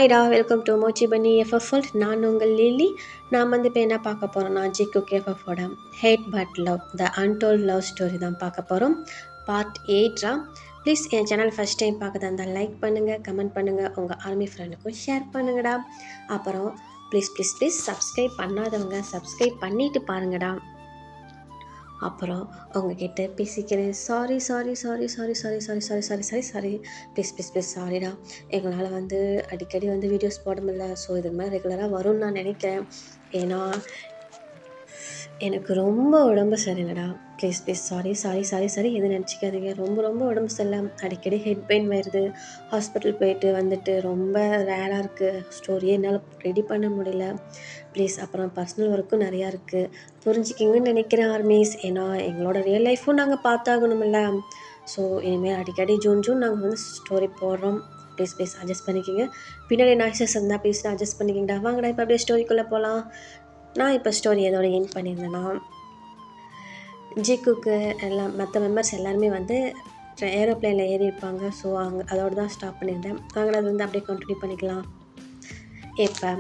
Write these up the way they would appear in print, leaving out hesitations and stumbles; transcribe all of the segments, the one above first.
ஹாய்டா, welcome to மோச்சி பன்னி FF world. நான் உங்கள் லில்லி. நான் வந்து இப்போ என்ன பார்க்க போகிறோம்னா, ஜிகுக் எஃப்எஃபோட hate but love the untold love story தான் பார்க்க போகிறோம். பார்ட் 8. ப்ளீஸ் என் சேனல் ஃபஸ்ட் டைம் பார்க்குறதா இருந்தால் லைக் பண்ணுங்கள், கமெண்ட் பண்ணுங்கள், உங்கள் ஆர்மி ஃப்ரெண்டுக்கும் ஷேர் பண்ணுங்கடா. அப்புறம் ப்ளீஸ் சப்ஸ்கிரைப் பண்ணாதவங்க சப்ஸ்கிரைப் பண்ணிவிட்டு பாருங்கடா. அப்புறம் உங்ககிட்ட பேசிக்கிறேன். சாரி ப்ளீஸ் சாரிடா. எங்களால் வந்து அடிக்கடி வந்து வீடியோஸ் போட முடியல. ஸோ இதுக்கு மேலே ரெகுலராக வரும்னு நான் நினைக்கிறேன். ஏன்னா எனக்கு ரொம்ப உடம்பு சரியில்லைடா. ப்ளீஸ் சாரி எதுவும் நினச்சிக்காதீங்க. ரொம்ப உடம்பு சரியில்லை. அடிக்கடி ஹெட் பெயின் வருது. ஹாஸ்பிட்டல் போயிட்டு வந்துட்டு ரொம்ப ரேராக இருக்குது. ஸ்டோரியே என்னால் ரெடி பண்ண முடியல. ப்ளீஸ். அப்புறம் பர்சனல் ஒர்க்கும் நிறையா இருக்குது, புரிஞ்சுக்கிங்கன்னு நினைக்கிறேன் ஆர்மிஸ். ஏன்னா எங்களோட ரியல் லைஃப்பும் நாங்கள் பார்த்தாகணுமில்ல. ஸோ இனிமேல் அடிக்கடி ஜூன் நாங்கள் வந்து ஸ்டோரி போடுறோம். ப்ளீஸ் அட்ஜஸ்ட் பண்ணிக்கிங்க. பின்னாடி நாய்ஸஸ் இருந்தால் ப்ளீஸ் அட்ஜஸ்ட் பண்ணிக்கிங்கடா. வாங்கடா இப்போ அப்படியே ஸ்டோரிக்குள்ளே போகலாம். நான் இப்போ ஸ்டோரி எதோட என் பண்ணியிருந்தேன்னா, ஜிகுக்கு எல்லாம் மற்ற மெம்பர்ஸ் எல்லாருமே வந்து ஏரோப்ளேனில் ஏறி இருப்பாங்க. ஸோ அதோடு தான் ஸ்டாப் பண்ணியிருந்தேன். நாங்கள் அது வந்து அப்படியே கண்டினியூ பண்ணிக்கலாம். இப்போ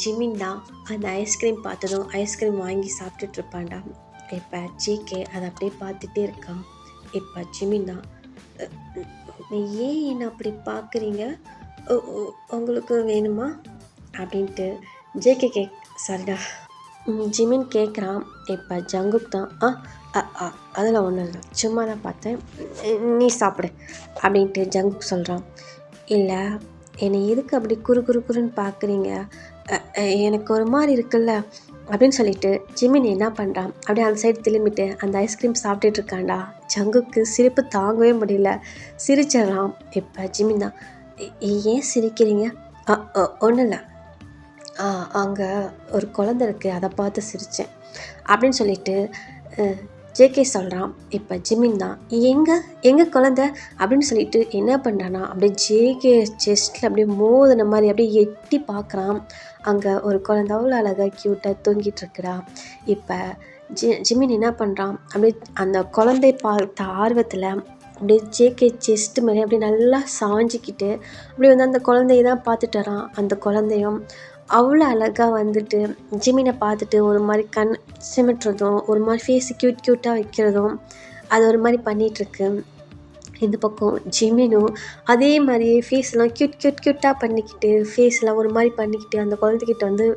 ஜிமின் தான் அந்த ஐஸ்கிரீம் பார்த்ததும் ஐஸ்கிரீம் வாங்கி சாப்பிட்டுட்ருப்பான்டா. இப்போ ஜிகே அதை அப்படியே பார்த்துட்டே இருக்கான். இப்போ ஜிமின் தான், ஏன் என்ன அப்படி பார்க்குறீங்க, உங்களுக்கு வேணுமா அப்படின்ட்டு ஜேகே சரிடா ஜிமின் கேட்குறான். இப்போ ஜங்குக் தான், அதில் ஒன்றும் இல்லை, சும்மா தான் பார்த்தேன், நீ சாப்பிடு அப்படின்ட்டு ஜங்குக் சொல்கிறான். இல்லை, என்னை எதுக்கு அப்படி குறுன்னு பார்க்குறீங்க, எனக்கு ஒரு மாதிரி இருக்குல்ல அப்படின்னு சொல்லிட்டு ஜிமின் என்ன பண்ணுறான், அப்படியே அந்த சைடு திரும்பிட்டு அந்த ஐஸ்கிரீம் சாப்பிட்டுட்டு இருக்கான்டா. ஜங்குக்கு சிரிப்பு தாங்கவே முடியல, சிரிச்சிடறான். இப்போ ஜிமின் தான், ஏன் சிரிக்கிறீங்க, ஒன்றும் இல்லை, அங்கே ஒரு குழந்தை இருக்குது அதை பார்த்து சிரித்தேன் அப்படின்னு சொல்லிட்டு ஜேகே சொல்கிறான். இப்போ ஜிமின் தான், எங்கே குழந்தை அப்படின்னு சொல்லிட்டு என்ன பண்ணுறான்னா, அப்படியே ஜேகே செஸ்ட்டில் அப்படியே மோதின மாதிரி அப்படியே எட்டி பார்க்குறான். அங்கே ஒரு குழந்தை அவ்வளோ அழகாக க்யூட்டாக தூங்கிட்டு இருக்குடா. இப்போ ஜிமின் என்ன பண்ணுறான், அப்படியே அந்த குழந்தை பார்த்த ஆர்வத்தில் அப்படியே ஜேகே செஸ்ட்டு மேலே அப்படியே நல்லா சாஞ்சிக்கிட்டு அப்படியே வந்து அந்த குழந்தைய தான் பார்த்துட்டு வரான். அந்த குழந்தையும் அவ்வளோ அழகாக வந்துட்டு ஜிமினை பார்த்துட்டு ஒரு மாதிரி கண் சிமிட்டுறதும் ஒரு மாதிரி ஃபேஸு க்யூட்டாக வைக்கிறதும் அது ஒரு மாதிரி பண்ணிகிட்ருக்கு. இந்த பக்கம் ஜிமினும் அதே மாதிரியே ஃபேஸ்லாம் க்யூட்டாக பண்ணிக்கிட்டு ஃபேஸில் ஒரு மாதிரி பண்ணிக்கிட்டு அந்த குழந்தைகிட்ட வந்து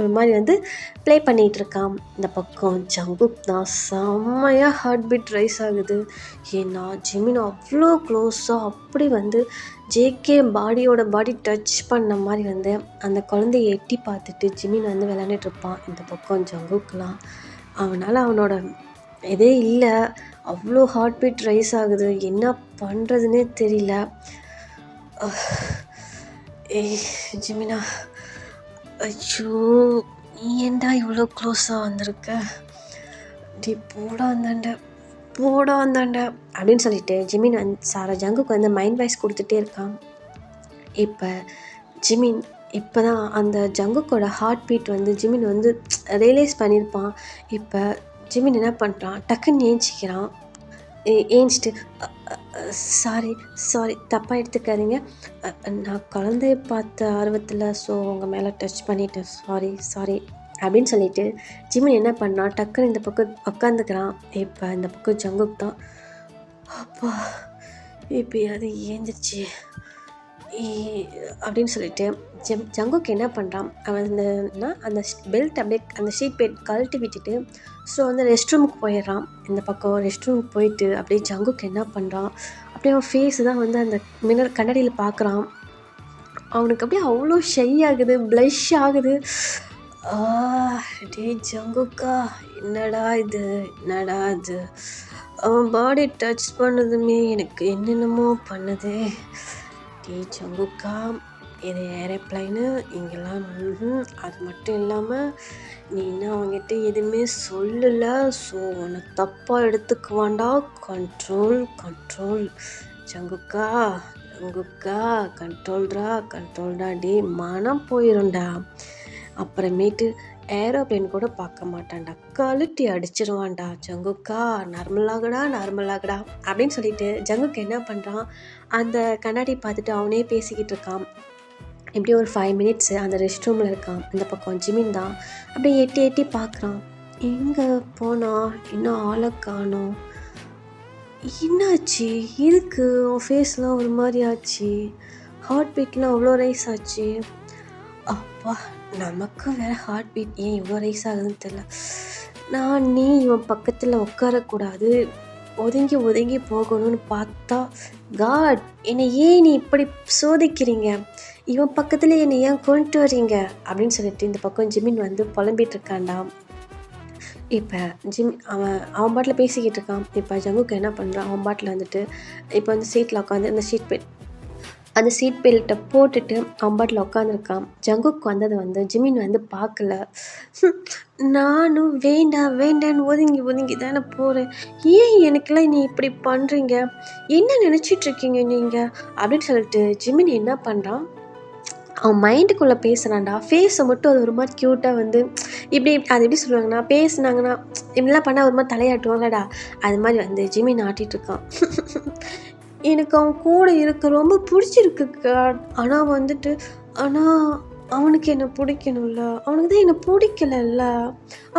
ஒரு மாதிரி வந்து ப்ளே பண்ணிகிட்டு இருக்கான். இந்த பக்கம் ஜங்குக் தான் செம்மையாக ஹார்ட் பீட் ரைஸ் ஆகுது. ஏன்னா ஜிமின் அவ்வளோ க்ளோஸாக அப்படி வந்து ஜேகே பாடி டச் பண்ண மாதிரி வந்து அந்த குழந்தைய எட்டி பார்த்துட்டு ஜிமின் வந்து விளையாண்டுட்ருப்பான். இந்த பக்கம் ஜங்குக்லாம் அவனால் அவனோட இதே இல்லை, அவ்வளோ ஹார்ட் பீட் ரைஸ் ஆகுது, என்ன பண்ணுறதுனே தெரியல. ஜிமினா, ஐயோ நீ ஏன்டா இவ்வளோ க்ளோஸாக வந்திருக்க, டி போடா வந்தாண்ட அப்படின்னு சொல்லிட்டு ஜிமின் ஜங்குக்கு வந்து மைண்ட் வாய்ஸ் கொடுத்துட்டே இருக்கான். இப்போ ஜிமின் இப்போ தான் அந்த ஜங்குக்கோட ஹார்ட் பீட் வந்து ஜிமின் வந்து ரியலைஸ் பண்ணியிருப்பான். இப்போ ஜிமின் என்ன பண்ணுறான், டக்குன்னு ஏஞ்சிக்கிறான். ஏஞ்சிட்டு சாரி தப்பாக எடுத்துக்காதீங்க, நான் குழந்தைய பார்த்த ஆர்வத்தில் ஸோ உங்கள் மேலே டச் பண்ணிட்டேன், சாரி அப்படின்னு சொல்லிட்டு ஜிமின் என்ன பண்ணான், டக்குன்னு இந்த பக்கம் உட்காந்துக்கிறான். இப்போ இந்த பக்கம் ஜங்குக் தான், அப்பா இப்போ அது ஏந்திரிச்சு அப்படின்னு சொல்லிட்டு ஜங்குக்கு என்ன பண்ணுறான், அவன் அந்த பெல்ட் அப்படியே அந்த ஷீட் பெல்ட் கழட்டி விட்டுட்டு ஸோ வந்து ரெஸ்ட் ரூமுக்கு போயிடுறான். இந்த பக்கம் ரெஸ்ட் ரூமுக்கு போயிட்டு அப்படியே ஜங்குக்கு என்ன பண்ணுறான், அப்படியே அவன் ஃபேஸு தான் வந்து அந்த கண்ணாடியில் பார்க்குறான். அவனுக்கு அப்படியே அவ்வளோ ஷை ஆகுது, ப்ளஷ் ஆகுது. டே ஜங்குக்கா, என்னடா இது அவன் பாடி டச் பண்ணதுமே எனக்கு என்னென்னமோ பண்ணுது. டே ஜங்குக்கா, இது ஏரோப்ளைனு இங்கெல்லாம் அது மட்டும் இல்லாமல் நீ இன்னும் அவங்ககிட்ட எதுவுமே சொல்லலை, ஸோ உன்னை தப்பாக எடுத்துக்குவான்டா. கண்ட்ரோல் ஜங்குக்கா கண்ட்ரோல்டா. டே மனம் போயிடும்டா, அப்புறமேட்டு ஏரோப்ளேன் கூட பார்க்க மாட்டான்டா, கழுட்டி அடிச்சிருவான்டா. ஜங்குக்கா நார்மலாகடா அப்படின்னு சொல்லிட்டு ஜங்குக்கு என்ன பண்ணுறான், அந்த கண்ணாடி பார்த்துட்டு அவனே பேசிக்கிட்டு இருக்கான். இப்படி ஒரு 5 மினிட்ஸு அந்த ரெஸ்ட் ரூமில் இருக்கான். இந்த பக்கம் ஜிமின் தான் அப்படியே எட்டி எட்டி பார்க்குறான். எங்கே போனா இன்னும் ஆளை காணோம். என்னாச்சு? எதுக்கு உன் ஃபேஸ்லாம் ஒரு மாதிரி ஆச்சு? ஹார்ட் பீட்லாம் அவ்வளோ ரைஸ் ஆச்சு. அப்பா, நமக்கு வேறு ஹார்ட் பீட் ஏன் இவ்வளோ ரைஸ் ஆகுதுன்னு தெரியல. நீ இவன் பக்கத்தில் உட்காரக்கூடாது, ஒதுங்கி ஒதுங்கி போகணும்னு பார்த்தா, காட் என்னை ஏன் நீ இப்படி சோதிக்கிறீங்க, இவன் பக்கத்தில் என்னை ஏன் கொண்டு வரீங்க அப்படின்னு சொல்லிட்டு இந்த பக்கம் ஜிமின் வந்து புலம்பிகிட்டு இருக்கான்டா. இப்போ அவன் பாட்டில் பேசிக்கிட்டு இருக்கான். இப்போ ஜங்குக்கு என்ன பண்ணுறான், அவன் பாட்டில் வந்துட்டு இப்போ வந்து சீட்டில் உட்காந்து அந்த சீட் பெல்ட்டை போட்டுட்டு அவன் பாட்டில் உட்காந்துருக்கான். ஜங்குக்கு வந்தது வந்து ஜிமின் வந்து பார்க்கல. நானும் வேண்டான்னு ஒதுங்கி தானே போகிறேன், ஏன் எனக்கெல்லாம் நீ இப்படி பண்ணுறீங்க, என்ன நினச்சிட்ருக்கீங்க நீங்கள் அப்படின்னு சொல்லிட்டு ஜிமின் என்ன பண்ணுறான், அவன் மைண்டுக்குள்ளே பேசுகிறான்டா. ஃபேஸை மட்டும் அது ஒரு மாதிரி க்யூட்டாக வந்து இப்படி அது எப்படி சொல்லுவாங்கன்னா, பேசுனாங்கன்னா இப்படிலாம் பண்ணால் ஒரு மாதிரி தலையாட்டுவாங்கடா, அது மாதிரி வந்து ஜிமின் ஆட்டிகிட்ருக்கான். எனக்கு அவன் கூட இருக்க ரொம்ப பிடிச்சிருக்குக்கா, ஆனால் அவனுக்கு என்னை பிடிக்கணும்ல, அவனுக்கு தான் என்னை பிடிக்கலல்ல,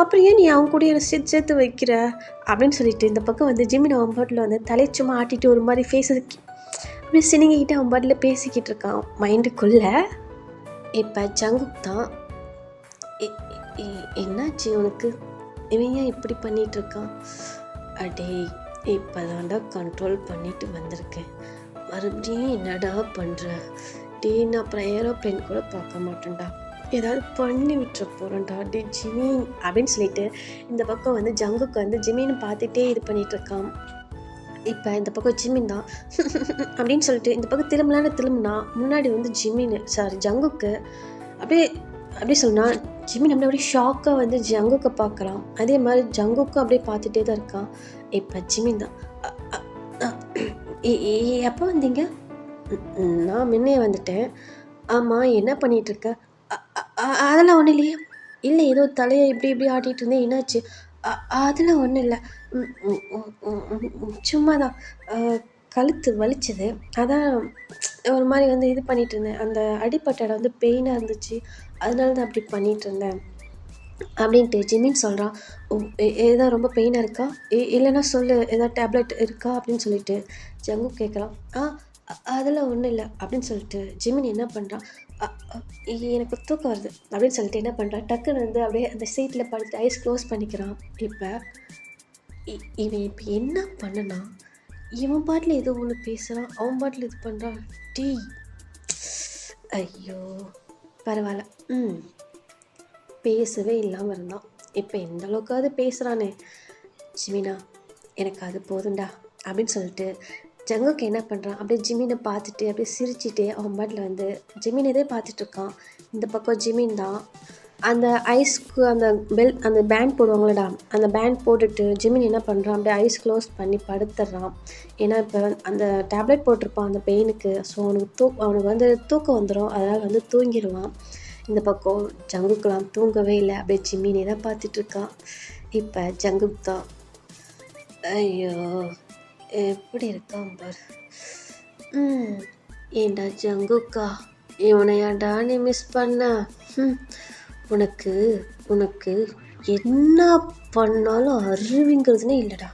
அப்புறம் ஏன் நீ அவன் கூட என்னை சேர்த்து வைக்கிற அப்படின்னு சொல்லிட்டு இந்த பக்கம் வந்து ஜிமின் அவன் பாட்டில் வந்து தலைச்சும்மா ஆட்டிட்டு ஒரு மாதிரி ஃபேஸை அப்படியே சினிங்கிக்கிட்டு அவன் பாட்டில் பேசிக்கிட்டு இருக்கான் மைண்டுக்குள்ளே. இப்போ ஜங்குக் தான், என்னாச்சு உனக்கு, இவன் ஏன் இப்படி பண்ணிகிட்ருக்கான், அடே இப்போ தாண்டா கண்ட்ரோல் பண்ணிட்டு வந்திருக்கேன், மறுபடியும் என்னடா பண்ணுற, நான் அப்புறம் ஏரோப்ளேன் கூட பார்க்க மாட்டேன்டா, ஏதாவது பண்ணி விட்டுற போகிறேன்டா டே ஜிமின் அப்படின்னு சொல்லிட்டு இந்த பக்கம் வந்து ஜங்குக்கு வந்து ஜிமின்னு பார்த்துட்டே இது பண்ணிகிட்ருக்கான். இப்போ இந்த பக்கம் ஜிமின் தான் அப்படின்னு சொல்லிட்டு இந்த பக்கம் திரும்பினா முன்னாடி வந்து ஜங்குக்கு அப்படியே சொன்னால் ஜிமின் அப்படியே ஷாக்காக வந்து ஜங்குக்கை பார்க்குறான். அதே மாதிரி ஜங்குக்கும் அப்படியே பார்த்துட்டே தான் இருக்கான். இப்போ ஜிமின் தான், எப்போ வந்தீங்க, நான் முன்னே வந்துட்டேன், ஆமாம் என்ன பண்ணிகிட்ருக்க, அதெல்லாம் ஒன்றும் இல்லையே, இல்லை ஏதோ தலையை இப்படி ஆட்டிகிட்டு இருந்தேன், என்னாச்சு, அதெல்லாம் ஒன்றும் இல்லை, சும்மா தான் கழுத்து வலிச்சது, அதான் ஒரு மாதிரி வந்து இது பண்ணிகிட்டு இருந்தேன், அந்த அடிப்பட்ட இடம் வந்து பெயினாக இருந்துச்சு, அதனால தான் அப்படி பண்ணிகிட்டு இருந்தேன் அப்படின்ட்டு ஜிமின் சொல்கிறான். ஏதோ ரொம்ப பெயினாக இருக்கா, இல்லைன்னா சொல்லு, ஏதாவது டேப்லெட் இருக்கா அப்படின்னு சொல்லிட்டு ஜங்கு கேட்குறான். அதெல்லாம் ஒன்றும் இல்லை அப்படின்னு சொல்லிட்டு ஜிமின் என்ன பண்ணுறான், எனக்கு தூக்கம் வருது அப்படின்னு சொல்லிட்டு என்ன பண்ணுறான், டக்குன்னு வந்து அப்படியே அந்த சீட்டில் படுத்து ஐஸ் க்ளோஸ் பண்ணிக்கிறான். இப்போ இவன் இப்போ என்ன பண்ணனா, இவன் பாட்டில் ஏதோ ஒன்று பேசுகிறான், அவன் பாட்டில் இது பண்ணுறான். ஐயோ பரவாயில்ல, பேசவே இல்லாமல் இருந்தான், இப்போ எந்த அளவுக்காவது பேசுகிறானே, ஜிமினா எனக்கு அது போதுண்டா அப்படின்னு சொல்லிட்டு ஜங்குக்கு என்ன பண்ணுறான், அப்படியே ஜிமினை பார்த்துட்டு அப்படியே சிரிச்சிட்டே அவன் பாட்டில் வந்து ஜிமினதே பார்த்துட்ருக்கான். இந்த பக்கம் ஜிமின் தான் அந்த ஐஸ்க்கு அந்த பேண்ட் போடுவாங்களடா, அந்த பேண்ட் போட்டுட்டு ஜிமின் என்ன பண்ணுறான், அப்படியே ஐஸ் க்ளோஸ் பண்ணி படுத்துடுறான். ஏன்னா இப்போ அந்த டேப்லெட் போட்டிருப்பான் அந்த பெயினுக்கு, ஸோ அவனுக்கு வந்து தூக்கம் வந்துடும், அதனால் வந்து தூங்கிடுவான். இந்த பக்கம் ஜங்குக்கெலாம் தூங்கவே இல்லை, அப்படியே ஜிமினே தான் பார்த்துட்ருக்கான். இப்போ ஜங்குக் தான், ஐயோ எப்படி இருக்கான் பார், ஏண்டா ஜங்குக்கா, இவனையாண்டா நீ மிஸ் பண்ண, உனக்கு என்ன பண்ணாலும் அறிவிங்கிறதுனே இல்லைடா,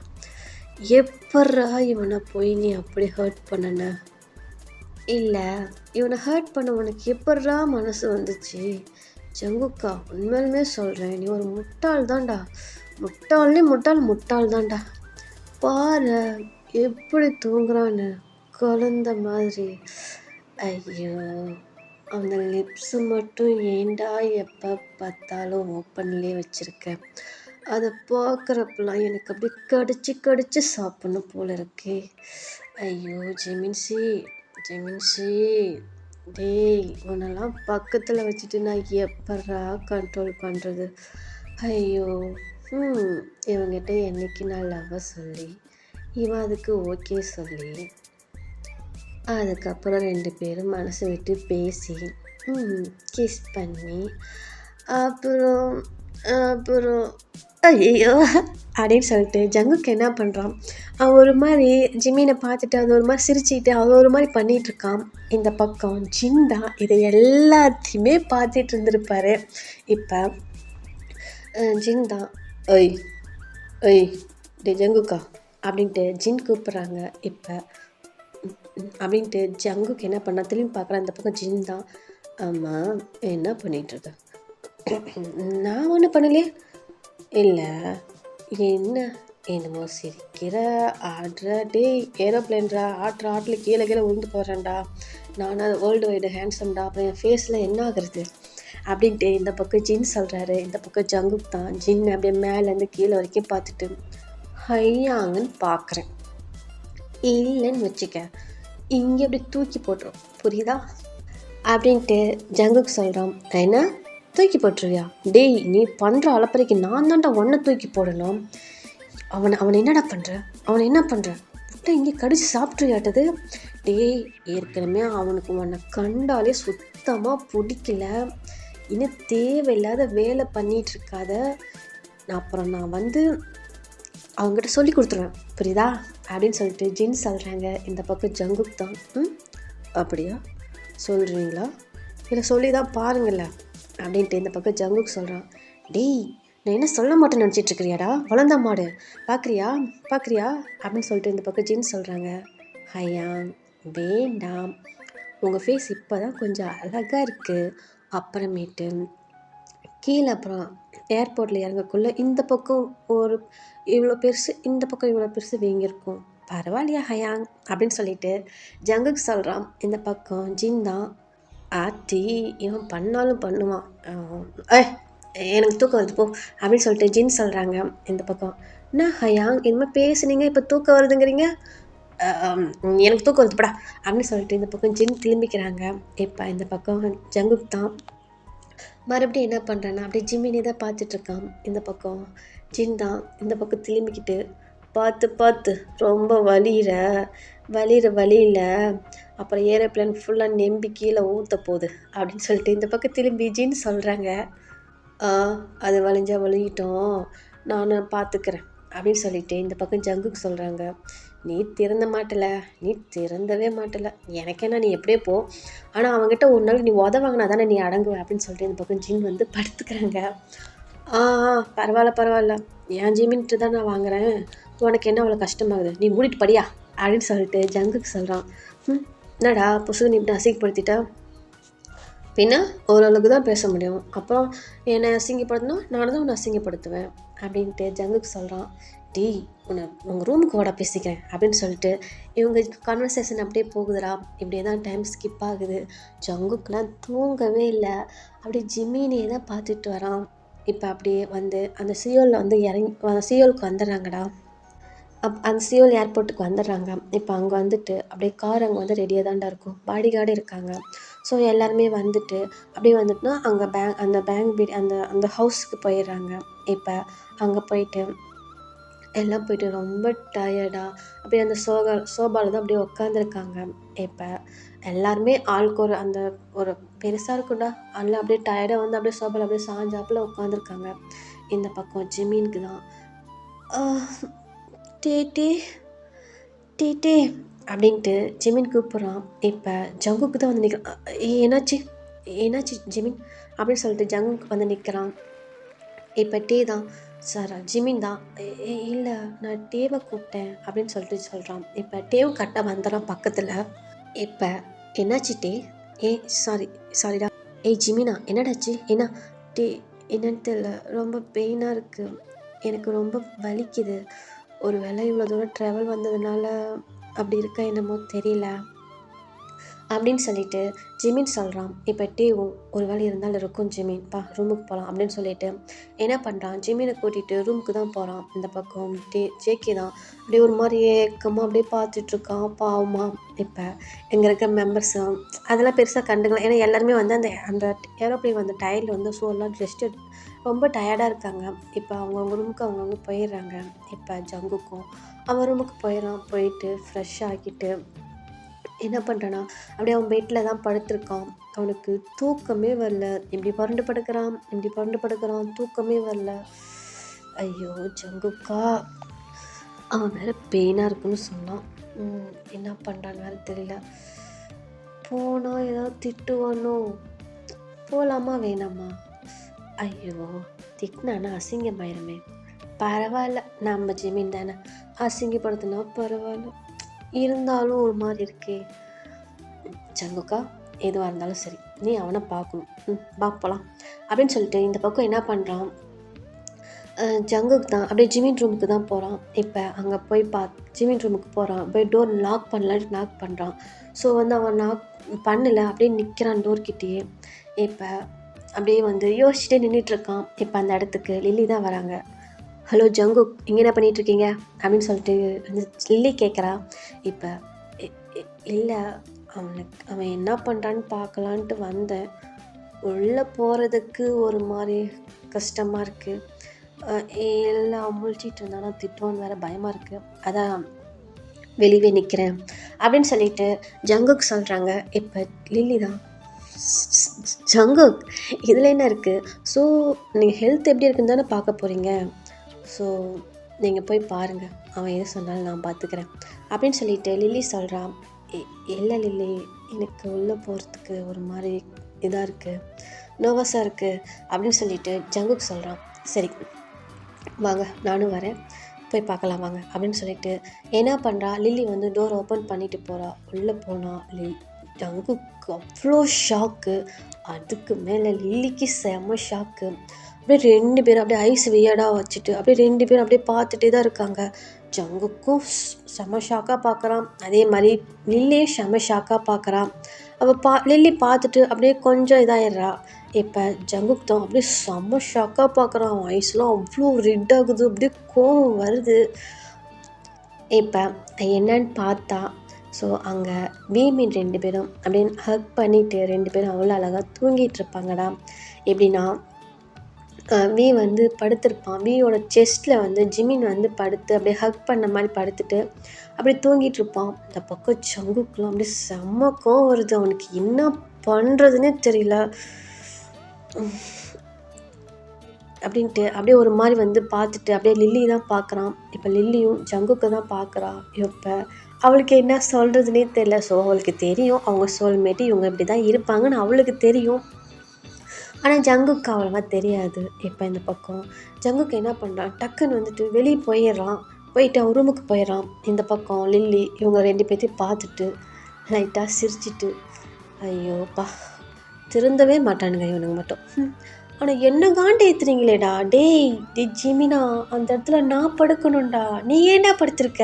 எப்பட்றா இவனை போய் நீ அப்படி ஹர்ட் பண்ணன, இல்லை இவனை ஹர்ட் பண்ண உனக்கு எப்பட்றா மனசு வந்துச்சு, ஜங்குக்கா உண்மையிலுமே சொல்கிறேன், நீ ஒரு முட்டாள் தான்டா, முட்டாள் தான்டா, பாரு எப்படி தூங்குறான்னு குழந்த மாதிரி, ஐயோ அந்த லிப்ஸு மட்டும் ஏண்டா எப்போ பார்த்தாலும் ஓப்பன்லேயே வச்சுருக்கேன், அதை பார்க்குறப்பெல்லாம் எனக்கு அப்படி கடிச்சு சாப்பிட்ணும் போல இருக்கே, ஐயோ ஜிமின்சி டேய் உன்னெல்லாம் பக்கத்தில் வச்சுட்டு நான் எப்பட்றா கண்ட்ரோல் பண்ணுறது, ஐயோ இவங்கிட்ட என்னைக்கு நான் லவ்வை சொல்லி இவன் அதுக்கு ஓகே சொல்லி அதுக்கப்புறம் 2 பேரும் மனசு விட்டு பேசி கிஸ் பண்ணி அப்புறம் ஐயோ அப்படின்னு சொல்லிட்டு ஜங்குக்கு என்ன பண்ணுறான், அவன் ஒரு மாதிரி ஜிமினை பார்த்துட்டு அது ஒரு மாதிரி சிரிச்சுக்கிட்டு அவன் ஒரு மாதிரி பண்ணிகிட்டு இருக்கான். இந்த பக்கம் ஜின் தான் இதை எல்லாத்தையுமே பார்த்துட்டு இருந்திருப்பாரு. இப்போ ஜின் தான் ஒய் ஒய் டே ஜங்குக்கா அப்படின்ட்டு ஜின் கூப்பிட்றாங்க. இப்போ அப்படின்ட்டு ஜங்குக்கு என்ன பண்ணா திரும்பி பார்க்குறேன். அந்த பக்கம் ஜின் தான். ஆமாம் என்ன பண்ணிகிட்ருக்க? நான் ஒன்றும் பண்ணலையே. இல்லை என்ன என்னமோ சிரிக்கிற ஆடுற டே ஏரோப்ளேன்டா ஆட்டுற ஆட்டில் கீழே கீழே உழுந்து போகிறேன்டா நான் அது வேர்ல்டு வைடு ஹேண்ட்ஸம்டா அப்புறம் என் ஃபேஸில் என்ன ஆகுறது அப்படின்ட்டு இந்த பக்கம் ஜின் சொல்கிறாரு. இந்த பக்கம் ஜங்குக் தான் ஜின் அப்படியே மேலேருந்து கீழே வரைக்கும் பார்த்துட்டு ஹையாங்கன்னு பார்க்குறேன். இல்லைன்னு வச்சுக்க இங்கே அப்படி தூக்கி போட்டுரும் புரியுதா அப்படின்ட்டு ஜங்குக் சொல்கிறான். என்ன தூக்கி போட்டுருவியா? டேய் நீ பண்ணுற அலப்பறைக்கு நான் தான்டா ஒன்றை தூக்கி போடணும். அவனை என்னடா பண்ணுற? அவனை என்ன பண்ணுற? விட்டா இங்கே கடிச்சு சாப்பிட்ருயாட்டது. டேய் ஏற்கனவே அவனுக்கு உன்னை கண்டாலே சுத்தமாக பிடிக்கல. இன்னும் தேவையில்லாத வேலை பண்ணிகிட்ருக்காத. அப்புறம் நான் வந்து அவங்ககிட்ட சொல்லி கொடுத்துருவேன் புரியுதா அப்படின்னு சொல்லிட்டு ஜின் சொல்கிறாங்க. இந்த பக்கம் ஜங்குக் தான் அப்படியா சொல்கிறீங்களா? இல்லை சொல்லி தான் பாருங்கள அப்படின்ட்டு இந்த பக்கம் ஜங்குக் சொல்கிறான். டேய் நான் என்ன சொல்ல மாட்டேன்னு நினச்சிட்ருக்கிறியாடா வளர்ந்த மாடு பார்க்குறியா அப்படின்னு சொல்லிட்டு இந்த பக்கம் ஜின் சொல்கிறாங்க. ஹையாங் வேண்டாம், உங்கள் ஃபேஸ் இப்போ தான் கொஞ்சம் அழகாக இருக்குது. அப்புறமேட்டு கீழே அப்புறம் ஏர்போர்ட்டில் இறங்கக்குள்ளே இந்த பக்கம் ஒரு இவ்வளோ பெருசு இந்த பக்கம் இவ்வளோ பெருசு வீங்கியிருக்கும். பரவாயில்லையா ஹயாங் அப்படின்னு சொல்லிட்டு ஜங்குக்கு சொல்கிறான். இந்த பக்கம் ஜின் தான் ஆத்தி இவன் பண்ணாலும் பண்ணுவான். எனக்கு தூக்கம் வருது போ அப்படின்னு சொல்லிட்டு ஜின் சொல்கிறாங்க. இந்த பக்கம் என்ன ஹயாங் இனிமேல் பேசுனீங்க இப்போ தூக்கம் வருதுங்கிறீங்க? எனக்கு தூக்கம் வருதுப்படா அப்படின்னு சொல்லிட்டு இந்த பக்கம் ஜின் திரும்பிக்கிறாங்க. இப்போ இந்த பக்கம் ஜங்குக் தான் மறுபடியும் என்ன பண்ணுறேன்னா அப்படியே ஜிம்மினே தான் பார்த்துட்ருக்கான். இந்த பக்கம் ஜின் தான் இந்த பக்கம் திரும்பிக்கிட்டு பார்த்து ரொம்ப வலியில் அப்புறம் ஏரோப்ளேன் ஃபுல்லாக நெம்பி கீழே ஊற்ற போகுது அப்படின்னு சொல்லிட்டு இந்த பக்கம் திரும்பி ஜின் சொல்கிறாங்க. அது வலிஞ்சிட்டோம் நான் பார்த்துக்கிறேன் அப்படின்னு சொல்லிட்டு இந்த பக்கம் ஜங்குக்கு சொல்கிறாங்க. நீ திறந்தவே மாட்டல எனக்கு என்ன நீ எப்படியே போ, ஆனால் அவங்ககிட்ட ஒரு நாள் நீ வாங்கினா தானே நீ அடங்குவ அப்படின்னு சொல்லிட்டு இந்த பக்கம் ஜின் வந்து படுத்துக்கிறாங்க. பரவாயில்ல என் ஜிமின்ட்டு தான் நான் வாங்குறேன், உனக்கு என்ன அவ்வளோ கஷ்டமாகுது, நீ மூடிட்டு படியா அப்படின்னு சொல்லிட்டு ஜங்குக்கு சொல்கிறான். என்னடா புசுகு நீ இப்படி அசிங்கப்படுத்திட்டா? பின்ன ஓரளவுக்கு தான் பேச முடியும், அப்புறம் என்னை அசிங்கப்படுத்தணும் நானும் தான் உன்னை அசிங்கப்படுத்துவேன் அப்படின்ட்டு ஜங்குக்கு சொல்கிறான். டேய் உங்கள் ரூமுக்கு வாடா பேசிக்கிறேன் அப்படின்னு சொல்லிட்டு இவங்க கான்வர்சேஷன் அப்படியே போகுதுடா. இப்படியே தான் டைம் ஸ்கிப் ஆகுது. ஜங்குக்கெலாம் தூங்கவே இல்லை, அப்படியே ஜிம்மினே தான் பார்த்துட்டு வரான். இப்போ அப்படியே வந்து அந்த சியோலில் வந்து சியோலுக்கு வந்துடுறாங்கடா. அந்த சியோல் ஏர்போர்ட்டுக்கு வந்துடுறாங்க. இப்போ அங்கே வந்துட்டு அப்படியே கார் அங்கே வந்து ரெடியாக தான்டா இருக்கும், பாடி கார்டு இருக்காங்க. ஸோ எல்லாருமே வந்துட்டு அப்படியே வந்துட்டுனா அங்கே அந்த ஹவுஸுக்கு போயிடுறாங்க. இப்போ அங்கே போயிட்டு எல்லாம் போயிட்டு ரொம்ப டயர்டாக அப்படியே அந்த சோபாவில் தான் அப்படியே உட்காந்துருக்காங்க. இப்போ எல்லாருமே ஆளுக்கு ஒரு பெருசாக இருக்கும்டா அதில் அப்படியே டயர்டாக வந்து அப்படியே சோபாவில் அப்படியே சாஞ்சாப்பில் உட்காந்துருக்காங்க. இந்த பக்கம் ஜிமினுக்கு தான் டே அப்படின்ட்டு ஜிமின் கூப்பிட்றான். இப்போ ஜங்குக்கு தான் வந்து நிற்கிறான். என்னாச்சு ஜிமின் அப்படின்னு சொல்லிட்டு ஜங்குக்கு வந்து நிற்கிறான். இப்போ டே தான் சார் ஜிமின் தான். இல்லை நான் டேவை கூப்பிட்டேன் அப்படின்னு சொல்லிட்டு சொல்கிறான். இப்போ டேவு கரெக்டாக வந்துடுறான் பக்கத்தில். இப்போ என்னாச்சு டே? சாரிடா. ஜிமினா என்னடாச்சு? டே என்னன்னு தெரியல, ரொம்ப பெயினாக இருக்குது, எனக்கு ரொம்ப வலிக்குது. ஒரு வேளை இவ்வளோ தூரம் ட்ராவல் வந்ததுனால அப்படி இருக்கா என்னமோ தெரியல அப்படின்னு சொல்லிட்டு ஜிமின் சொல்கிறான். இப்போ டேவும் ஒரு வேலை இருந்தாலும் இருக்கும், ஜிமின் ரூமுக்கு போகலாம் அப்படின்னு சொல்லிட்டு என்ன பண்ணுறான், ஜிமினை கூட்டிகிட்டு ரூமுக்கு தான் போகிறான். இந்த பக்கம் ஜேகே தான் அப்படியே ஒரு மாதிரி ஏக்கமாக அப்படியே பார்த்துட்ருக்கான் பாவமா. இப்போ எங்கே இருக்க மெம்பர்ஸும் அதெல்லாம் பெருசாக கண்டுக்கலாம், ஏன்னா எல்லாருமே வந்து அந்த ஏரோப்ளேன் வந்து டயர்டில் வந்து எல்லாம் ரெஸ்ட் ரொம்ப டயர்டாக இருக்காங்க. இப்போ அவங்கவுங்க ரூமுக்கு அவங்கவுங்க போயிடுறாங்க. இப்போ ஜங்குக்கும் அவன் ரூமுக்கு போயிட்டு ஃப்ரெஷ் ஆக்கிட்டு என்ன பண்ணுறான்னா அப்படியே அவன் பெட்டில் தான் படுத்திருக்கான். அவனுக்கு தூக்கமே வரல. இப்படி புரண்டு படுக்கிறான், தூக்கமே வரல. ஐயோ ஜங்குக்கா, அவன் வேற பெயினாக இருக்குன்னு சொன்னான். என்ன பண்ணுறான்னு வேறு தெரியல. போனால் ஏதாவது திட்டுவானோ? போகலாமா வேணாமா? ஐயோ திட்டினானா அசிங்கமாயிருமே. பரவாயில்ல, நம்ம ஜிமின் தானே, அசிங்கப்படுத்தினா பரவாயில்ல. இருந்தாலும் ஒரு மாதிரி இருக்கே. ஜங்குக்கா, எதுவாக இருந்தாலும் சரி, நீ அவனை பார்க்கணும். பார்ப்பலாம் அப்படின்னு சொல்லிட்டு இந்த பக்கம் என்ன பண்ணுறான், ஜங்குக்கு தான் அப்படியே ஜிமின் ரூமுக்கு தான் போகிறான். இப்போ அங்கே போய் ஜிமின் ரூமுக்கு போகிறான். போய் டோர் லாக் பண்ணலான்னு லாக் பண்ணுறான். ஸோ வந்து அவன் லாக் பண்ணலை, அப்படியே நிற்கிறான் டோர்கிட்டேயே. இப்போ அப்படியே வந்து யோசிச்சுட்டே நின்றுட்டுருக்கான். இப்போ அந்த இடத்துக்கு லில்லி தான் வராங்க. ஹலோ ஜங்குக், இங்கே என்ன பண்ணிகிட்ருக்கீங்க அப்படின்னு சொல்லிட்டு வந்து லில்லி கேட்குறா. இப்போ இல்லை, அவன் என்ன பண்ணுறான்னு பார்க்கலான்ட்டு வந்தேன். உள்ளே போகிறதுக்கு ஒரு மாதிரி கஷ்டமாக இருக்குது. எல்லாம் முழிச்சிட்டு இருந்தானா திட்டுவான்னு வேறு பயமாக இருக்குது, அதான் வெளியே நிற்கிறேன் அப்படின்னு சொல்லிட்டு ஜங்குக் சொல்கிறாங்க. இப்போ லில்லி தான், ஜங்குக் இதில் என்ன இருக்குது? ஸோ நீங்கள் ஹெல்த் எப்படி இருக்குன்னு தானே பார்க்க போகிறீங்க. ஸோ நீங்கள் போய் பாருங்கள், அவன் எது சொன்னாலும் நான் பார்த்துக்கிறேன் அப்படின்னு சொல்லிட்டு லில்லி சொல்கிறான். இல்லை லில்லி, எனக்கு உள்ளே போகிறதுக்கு ஒரு மாதிரி இதாக இருக்குது, நர்வஸாக இருக்குது அப்படின்னு சொல்லிட்டு ஜங்குக் சொல்கிறான். சரி வாங்க, நானும் வரேன், போய் பார்க்கலாம் வாங்க அப்படின்னு சொல்லிட்டு என்ன பண்ணுறா, லில்லி வந்து டோர் ஓப்பன் பண்ணிட்டு போகிறா. உள்ளே போனால் ஜங்குக்கு அவ்வளோ ஷாக்கு. அதுக்கு மேலே லில்லிக்கு செம்ம ஷாக்கு. அப்படியே 2 பேரும் அப்படியே ஐஸ் வியர்டாக வச்சுட்டு அப்படியே 2 பேரும் அப்படியே பார்த்துட்டே தான் இருக்காங்க. ஜங்குக்கும் செம்ம ஷாக்காக பார்க்குறான், அதே மாதிரி லில்லியும் செம்ம ஷாக்காக பார்க்குறான். அவள் லில்லி பார்த்துட்டு அப்படியே கொஞ்சம் இதாகிடுறா. இப்போ ஜங்குக் தான் அப்படியே செம்ம ஷாக்காக பார்க்குறான். அவன் ஐஸ்லாம் அவ்வளோ ரெட் ஆகுது, அப்படியே கோவம் வருது. இப்போ என்னன்னு பார்த்தா, ஸோ அங்கே வீமின் 2 பேரும் அப்படின்னு ஹக் பண்ணிவிட்டு 2 பேரும் அவ்வளோ அழகாக தூங்கிட்டு இருப்பாங்கடா. எப்படின்னா வி வந்து படுத்திருப்பான். வியோட செஸ்ட்டில் வந்து ஜிமின் வந்து படுத்து அப்படியே ஹக் பண்ண மாதிரி படுத்துட்டு அப்படியே தூங்கிட்டு இருப்பான். இந்த பக்கம் ஜங்குக்குலாம் அப்படியே செம்ம கோவம் வருது. அவனுக்கு என்ன பண்ணுறதுன்னே தெரியல அப்படின்ட்டு அப்படியே ஒரு மாதிரி வந்து பார்த்துட்டு அப்படியே லில்லி தான் பார்க்குறான். இப்போ லில்லியும் ஜங்குக்கு தான் பார்க்குறா. இப்போ அவளுக்கு என்ன சொல்கிறதுனே தெரியல. ஸோ அவளுக்கு தெரியும் அவங்க சோல்மேட்டு இவங்க இப்படி தான் இருப்பாங்கன்னு அவளுக்கு தெரியும். ஆனால் ஜங்குக்கு அவ்வளவா தெரியாது. இப்போ இந்த பக்கம் ஜங்குக்கு என்ன பண்ணுறான், டக்குன்னு வந்துட்டு வெளியே போயிடுறான். போயிட்டு அவன் ரூமுக்கு போயிடறான். இந்த பக்கம் லில்லி இவங்க 2 பேர்த்தையும் பார்த்துட்டு லைட்டாக சிரிச்சிட்டு, ஐயோப்பா திருந்தவே மாட்டானுங்க இவனுங்க மட்டும். ஆனால் என்ன காண்டு ஏற்றுறீங்களேடா, டேய் ஜிமினா, அந்த இடத்துல நான் படுக்கணும்டா, நீ ஏன்டா படுத்திருக்க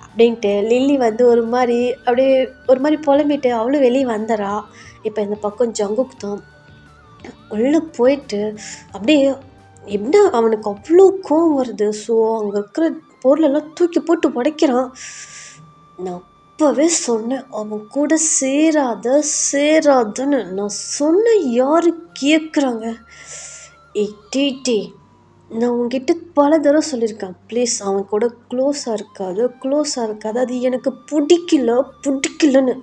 அப்படின்ட்டு லில்லி வந்து ஒரு மாதிரி புலம்பிட்டு அவளும் வெளியே வந்துடுறா. இப்போ இந்த பக்கம் ஜங்குக்கு தான் உள்ளே போயிட்டு அப்படியே என்ன அவனுக்கு அவ்வளோ கோவம் வருது. ஸோ அங்கே இருக்கிற பொருளெல்லாம் தூக்கி போட்டு உடைக்கிறான். நான் அப்போவே சொன்னேன், அவன் கூட சேராதன்னு நான் சொன்ன யாரு கேட்குறாங்க. டீ நான் உங்ககிட்ட பல தடவை சொல்லியிருக்கேன், ப்ளீஸ் அவன் கூட க்ளோஸாக இருக்காது, அது எனக்கு பிடிக்கலன்னு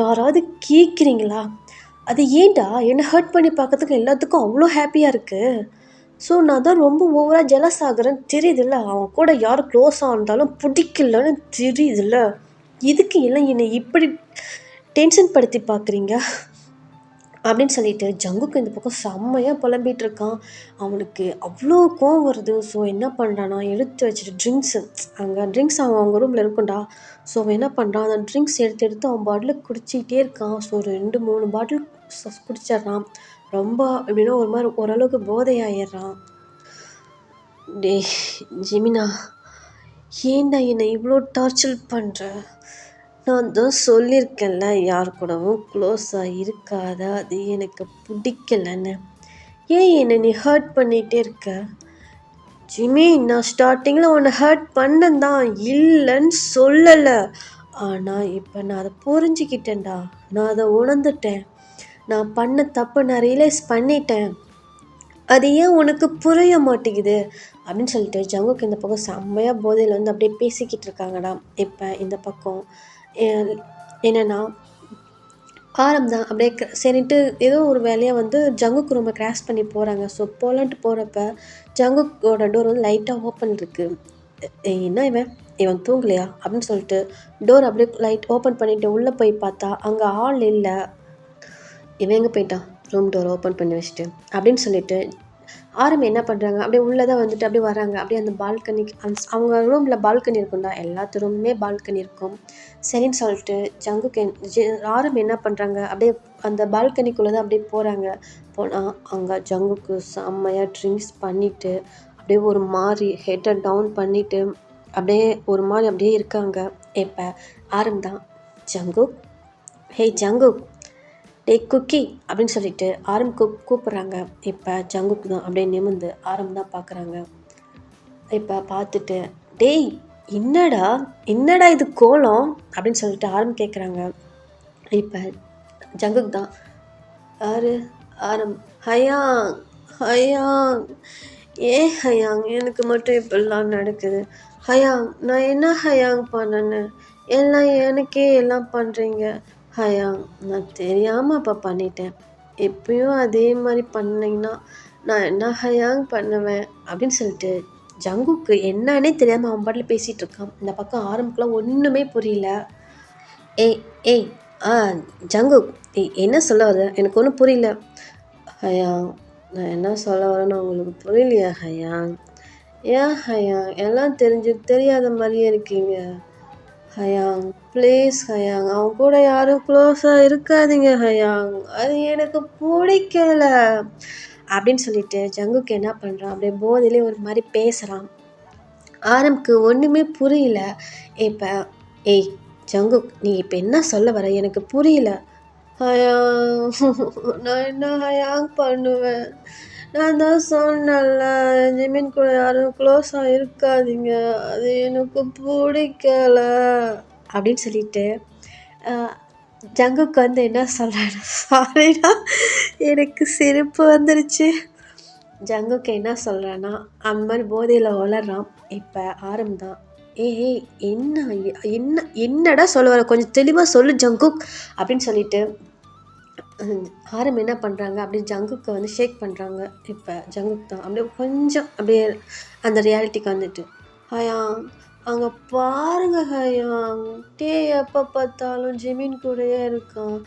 யாராவது கேட்குறீங்களா? அது ஏன்டா என்னை ஹர்ட் பண்ணி பார்க்கறதுக்கு எல்லாத்துக்கும் அவ்வளோ ஹாப்பியாக இருக்குது. ஸோ நான் தான் ரொம்ப ஓவராக ஜெலஸ் ஆகுறேன்னு தெரியுதுல்ல. அவன் கூட யார் க்ளோஸாக இருந்தாலும் பிடிக்கலன்னு தெரியுதுல்ல. இதுக்கு எல்லாம் என்னை இப்படி டென்ஷன் படுத்தி பார்க்குறீங்க அப்படின்னு சொல்லிட்டு ஜங்குக்கு இந்த பக்கம் செம்மையாக புலம்பிகிட்டு இருக்கான். அவனுக்கு அவ்வளோ கோவம் வருது. ஸோ என்ன பண்ணுறான்னா, எடுத்து வச்சுட்டு ட்ரிங்க்ஸ் அவங்க ரூமில் இருக்கும்டா. ஸோ அவன் என்ன பண்ணுறான், அந்த ட்ரிங்க்ஸ் எடுத்து அவன் பாட்டில் குடிச்சிக்கிட்டே இருக்கான். ஸோ 2-3 பாட்டில் குடிச்சிட்றான். ரொம்ப எப்படின்னா ஒரு மாதிரி ஓரளவுக்கு போதையாயிடுறான். டே ஜிமினா, ஏன்டா என்னை இவ்வளோ டார்ச்சர் பண்ணுற? நான் தான் சொல்லியிருக்கேன்ல, யார் கூடவும் க்ளோஸாக இருக்காத, அது எனக்கு பிடிக்கலன்னு. ஏன் என்னை நீ ஹர்ட் பண்ணிகிட்டே இருக்க? ஜிமி, நான் ஸ்டார்டிங்கில் உன்னை ஹர்ட் பண்ணேன் தான், இல்லைன்னு சொல்லலை. ஆனால் இப்போ நான் அதை புரிஞ்சுக்கிட்டேன்டா, நான் அதை உணர்ந்துட்டேன். நான் பண்ண தப்பு நான் ரியலைஸ் பண்ணிட்டேன். அது ஏன் உனக்கு புரிய மாட்டேங்குது அப்படின்னு சொல்லிட்டு ஜங்குக்கு இந்த பக்கம் செம்மையாக போதையில் வந்து அப்படியே பேசிக்கிட்டு இருக்காங்கடா. இப்போ இந்த பக்கம் என்னென்னா ஆரம் தான் அப்படியே சரின்ட்டு ஏதோ ஒரு வேலையாக வந்து ஜங்குக்கு ரொம்ப கிராஸ் பண்ணி போகிறாங்க. ஸோ போகலான்ட்டு போகிறப்ப ஜங்குக்கோட டோர் வந்து லைட்டாக ஓப்பன் இருக்குது. என்ன இவன் தூங்கலையா அப்படின்னு சொல்லிட்டு டோர் அப்படியே லைட் ஓப்பன் பண்ணிவிட்டு உள்ளே போய் பார்த்தா அங்கே ஆள் இல்லை. இவன் எங்கே போயிட்டான் ரூம் டோர் ஓப்பன் பண்ணி வச்சுட்டு அப்படின்னு சொல்லிட்டு ஆரம்பி என்ன பண்ணுறாங்க, அப்படியே உள்ளே தான் வந்துட்டு அப்படியே வராங்க. அப்படியே அந்த பால்கனிக்கு அவங்க ரூமில் பால்கனி இருக்கும்டா, எல்லாத்து ரூமுமே பால்கனி இருக்கும். சரின்னு சொல்லிட்டு ஆரம்பி என்ன பண்ணுறாங்க, அப்படியே அந்த பால்கனிக்குள்ளே தான் அப்படியே போகிறாங்க. போனால் அங்கே ஜங்குக்கு செம்மையாக ட்ரிங்க்ஸ் பண்ணிவிட்டு அப்படியே ஒரு மாதிரி ஹெட்டை டவுன் பண்ணிவிட்டு அப்படியே ஒரு மாதிரி அப்படியே இருக்காங்க. இப்போ ஆரம்பி தான் ஜங்குக், ஹே ஜங்குக், டேய் குக்கி அப்படின்னு சொல்லிட்டு கூப்பிட்றாங்க. இப்போ ஜங்குக்கு தான் அப்படியே நிமிர்ந்து தான் பார்க்குறாங்க. இப்போ பார்த்துட்டு டேய் என்னடா இது கோலம் அப்படின்னு சொல்லிட்டு கேட்குறாங்க. இப்போ ஜங்குக்கு தான் ஹயாங் ஹயாங், ஹயாங் எனக்கு மட்டும் இப்படிலாம் நடக்குது. ஹயாங் நான் என்ன ஹயாங் பண்ணேன்னு எல்லாம் எனக்கே எல்லாம் பண்ணுறீங்க. ஹயாங் நான் தெரியாமல் அப்போ பண்ணிட்டேன். எப்பயும் அதே மாதிரி பண்ணிங்கன்னா நான் என்ன ஹயாங் பண்ணுவேன் அப்படின்னு சொல்லிட்டு ஜங்குக்கு என்னன்னே தெரியாமல் அவன் பாட்டில் பேசிகிட்டு இருக்கான். இந்த பக்கம் ஆரம்புக்குலாம் ஒன்றுமே புரியல. ஏய் ஜங்குக் என்ன சொல்ல வர எனக்கு ஒன்றும் புரியல. ஹயாங் நான் என்ன சொல்ல வரேன்னு உங்களுக்கு புரியலையா ஹயாங்? ஏன் ஹயாங் எல்லாம் தெரியாத மாதிரியே இருக்கீங்க. ஹயாங் ப்ளீஸ் ஹயாங் அவன் கூட யாரும் க்ளோஸாக இருக்காதீங்க ஹயாங், அது எனக்கு பிடிக்கல அப்படின்னு சொல்லிட்டு ஜங்குக்கு என்ன பண்ணுறான், அப்படியே போதிலே ஒரு மாதிரி பேசுகிறான். ஆரம்புக்கு ஒன்றுமே புரியல. இப்போ ஜங்குக் நீ இப்போ என்ன சொல்ல வர எனக்கு புரியல. ஹயாங் நான் என்ன ஹயாங் பண்ணுவேன், நான் தான் சொன்னேன்ல ஜிமின் கூட யாரும் க்ளோஸாக இருக்காதீங்க, அது எனக்கு பிடிக்கல அப்படின்னு சொல்லிட்டு ஜங்குக்கு வந்து என்ன சொல்கிறாரு, சாரிடா எனக்கு சிரிப்பு வந்துருச்சு. ஜங்குக்கு என்ன சொல்கிறான்னா அந்த மாதிரி போதையில் வளர்றான். இப்போ ஆரம்பம் என்னடா சொல்ல வர, கொஞ்சம் தெளிவாக சொல்லு ஜங்குக் அப்படின்னு சொல்லிட்டு ஆரம்பம் என்ன பண்ணுறாங்க, அப்படியே ஜங்குக்கை வந்து ஷேக் பண்ணுறாங்க. இப்போ ஜங்குக் தான் அப்படியே கொஞ்சம் அப்படியே அந்த ரியாலிட்டிக்கு வந்துட்டு ஹயாங் அங்கே பாருங்க ஹயாங், எப்போ பார்த்தாலும் ஜிமின் கூடயே இருக்கான்.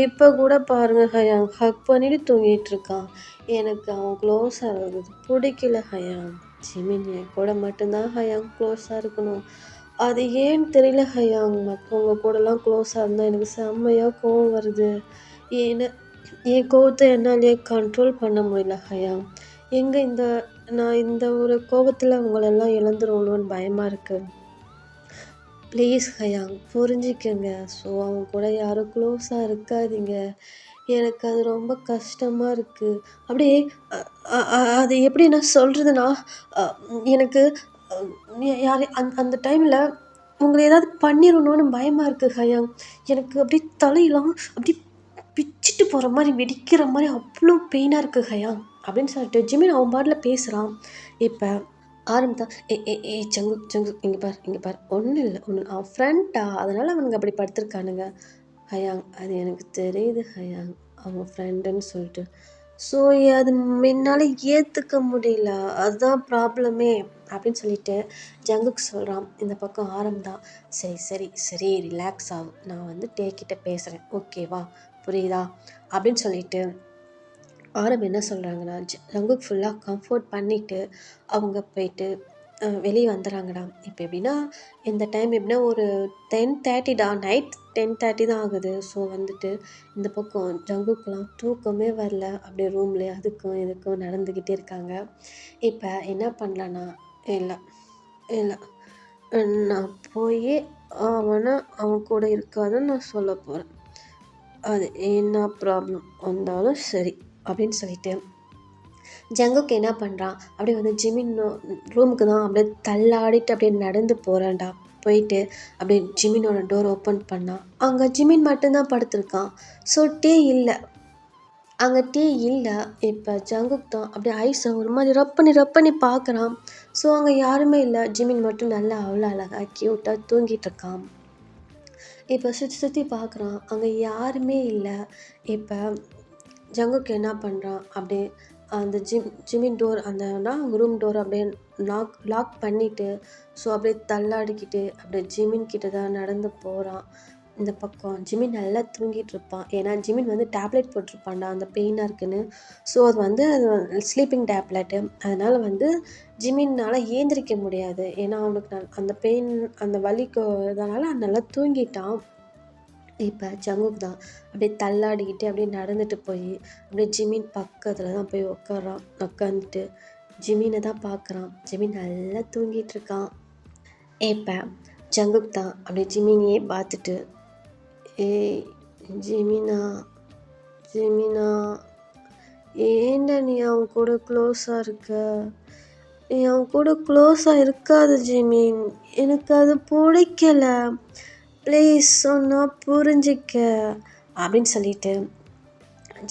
இப்போ கூட பாருங்க ஹயாங் ஹக் பண்ணிட்டு தூங்கிட்டு இருக்கான். எனக்கு அவன் க்ளோஸாக இருக்குது பிடிக்கல ஹயாங். ஜிமின் என் கூட மட்டும்தான் ஹயாங் க்ளோஸாக இருக்கணும். அது ஏன்னு தெரியல ஹயாங், மற்றவங்க கூடலாம் க்ளோஸாக இருந்தால் எனக்கு செம்மையாக கோவம் வருது. என் கோவத்தை என்னாலேயே கண்ட்ரோல் பண்ண முடியல ஹயாங். எங்கே நான் இந்த ஒரு கோபத்தில் உங்களெல்லாம் இழந்துருவோன்னு பயமாக இருக்குது. ப்ளீஸ் ஹயாங் புரிஞ்சுக்கங்க. ஸோ அவங்க கூட யாரும் க்ளோஸாக இருக்காதீங்க. எனக்கு அது ரொம்ப கஷ்டமாக இருக்குது. அப்படியே அது எப்படி நான் சொல்கிறதுனா, எனக்கு யார் அந்த டைமில் உங்களை ஏதாவது பண்ணிடணும்னு பயமாக இருக்குது ஹயாங். எனக்கு அப்படியே தலையெல்லாம் அப்படியே பிச்சுட்டு போகிற மாதிரி வெடிக்கிற மாதிரி அவ்வளோ பெயினாக இருக்குது ஹயாங் அப்படின்னு சொல்லிட்டு ஜிமின் அவன் பாட்டில் பேசுகிறான். இப்போ ஆரம்பித்தான் ஜங்கு இங்கே பார் ஒன்றும் இல்லை அவன் ஃப்ரெண்டா, அதனால் அவனுங்க அப்படி படுத்திருக்கானுங்க. ஹயாங் அது எனக்கு தெரியுது ஹயாங் அவங்க ஃப்ரெண்டுன்னு சொல்லிட்டு. ஸோ அது முன்னால் ஏற்றுக்க முடியல, அதுதான் ப்ராப்ளமே அப்படின்னு சொல்லிட்டு ஜங்குக்கு சொல்கிறான். இந்த பக்கம் ஆரம்பம் சரி ரிலாக்ஸ் ஆகும், நான் வந்து டேக்கிட்ட பேசுகிறேன் ஓகேவா, புரியுதா அப்படின்னு சொல்லிட்டு ஆரம்பம் என்ன சொல்கிறாங்கன்னா ஜங்குக்கு ஃபுல்லாக கம்ஃபர்ட் பண்ணிவிட்டு அவங்க போயிட்டு வெளியே வந்துடுறாங்கடா. இப்போ எப்படின்னா இந்த டைம் எப்படின்னா ஒரு 10:30 நைட் 10:30 தான் ஆகுது. ஸோ வந்துட்டு இந்த பக்கம் ஜங்குக்கெலாம் தூக்கமே வரல, அப்படியே ரூம்லேயே அதுக்கும் இதுக்கும் நடந்துக்கிட்டே இருக்காங்க. இப்போ என்ன பண்ணலான்னா இல்லை நான் போய் அவன் கூட இருக்காதுன்னு நான் சொல்ல போகிறேன். அது என்ன ப்ராப்ளம் வந்தாலும் சரி அப்படின்னு சொல்லிட்டு ஜங்குக்கு என்ன பண்ணுறான், அப்படியே வந்து ஜிமின் ரூமுக்கு தான் அப்படியே தள்ளாடிட்டு அப்படியே நடந்து போகிறான்டா. போயிட்டு அப்படியே ஜிமினோட டோர் ஓப்பன் பண்ணான். அங்கே ஜிமின் மட்டும்தான் படுத்திருக்கான். ஸோ டீ இல்லை. இப்போ ஜங்குக் தான் அப்படியே ஐஸை ஒரு மாதிரி ரப் பண்ணி பார்க்குறான். ஸோ அங்கே யாருமே இல்லை. ஜிமின் மட்டும் நல்லா அவ்வளோ அழகாக க்யூட்டாக தூங்கிட்டு இருக்கான். இப்போ சுற்றி பார்க்குறான், அங்கே யாருமே இல்லை. இப்போ ஜங்குக்கு என்ன பண்ணுறான், அப்படியே அந்த ஜிம்மின் டோர் அவங்க ரூம் டோர் அப்படியே லாக் பண்ணிவிட்டு ஸோ அப்படியே தள்ளாடிக்கிட்டு அப்படியே ஜிமின் கிட்ட தான் நடந்து போகிறான். இந்த பக்கம் ஜிமின் நல்லா தூங்கிட்டு இருப்பான். ஏன்னா ஜிமின் வந்து டேப்லெட் போட்டிருப்பான்டா அந்த பெயினாக இருக்குன்னு. ஸோ அது ஸ்லீப்பிங் டேப்லெட்டு. அதனால் வந்து ஜிமின்னால் ஏந்திரிக்க முடியாது. ஏன்னா அவனுக்கு அந்த பெயின் அந்த வலிக்கு இதனால் நல்லா தூங்கிட்டான். இப்போ ஜங்குக் தான் அப்படியே தள்ளாடிக்கிட்டு அப்படியே நடந்துட்டு போய் அப்படியே ஜிமின் பக்கத்தில் தான் போய் உட்காந்துட்டு ஜிமினை தான் பார்க்குறான். ஜிமின் நல்லா தூங்கிட்டு இருக்கான். இப்போ ஜங்குக் தான் அப்படியே ஜிமினியே பார்த்துட்டு, ஏய் ஜிமினா, ஜிமினா, ஏன்டா நீ அவன் கூட க்ளோஸாக இருக்க? நீ அவன் கூட க்ளோஸாக இருக்காத ஜிமின், எனக்கு அது பிடிக்கல, ப்ளீஸ் சொன்னால் புரிஞ்சிக்க அப்படின்னு சொல்லிட்டு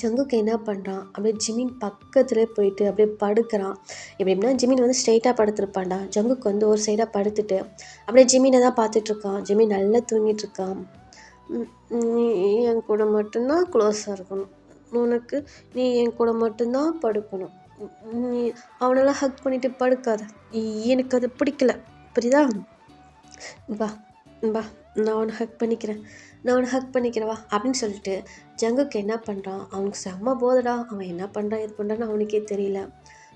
ஜங்குக்கு என்ன பண்ணுறான், அப்படியே ஜிமின் பக்கத்துலேயே போயிட்டு அப்படியே படுக்கிறான். எப்படின்னா ஜிமின் வந்து ஸ்ட்ரெயிட்டாக படுத்துருப்பான்டா. ஜங்குக்கு வந்து ஒரு சைடாக படுத்துட்டு அப்படியே ஜிமினை தான் பார்த்துட்ருக்கான். ஜிமின் நல்லா தூங்கிட்டுருக்கான். நீ என் கூட மட்டும்தான் க்ளோஸாக இருக்கணும், நீ என் கூட மட்டும்தான் படுக்கணும், நீ அவனெல்லாம் ஹக் பண்ணிட்டு படுக்காத, எனக்கு அது பிடிக்கல, புரியுதா? வா வா நான் அவனை ஹக் பண்ணிக்கிறேன் வா அப்படின்னு சொல்லிட்டு ஜங்குக்கு என்ன பண்ணுறான், அவனுக்கு செம்ம போதடா, அவன் என்ன பண்ணுறான் இது பண்ணுறான்னு அவனுக்கே தெரியல.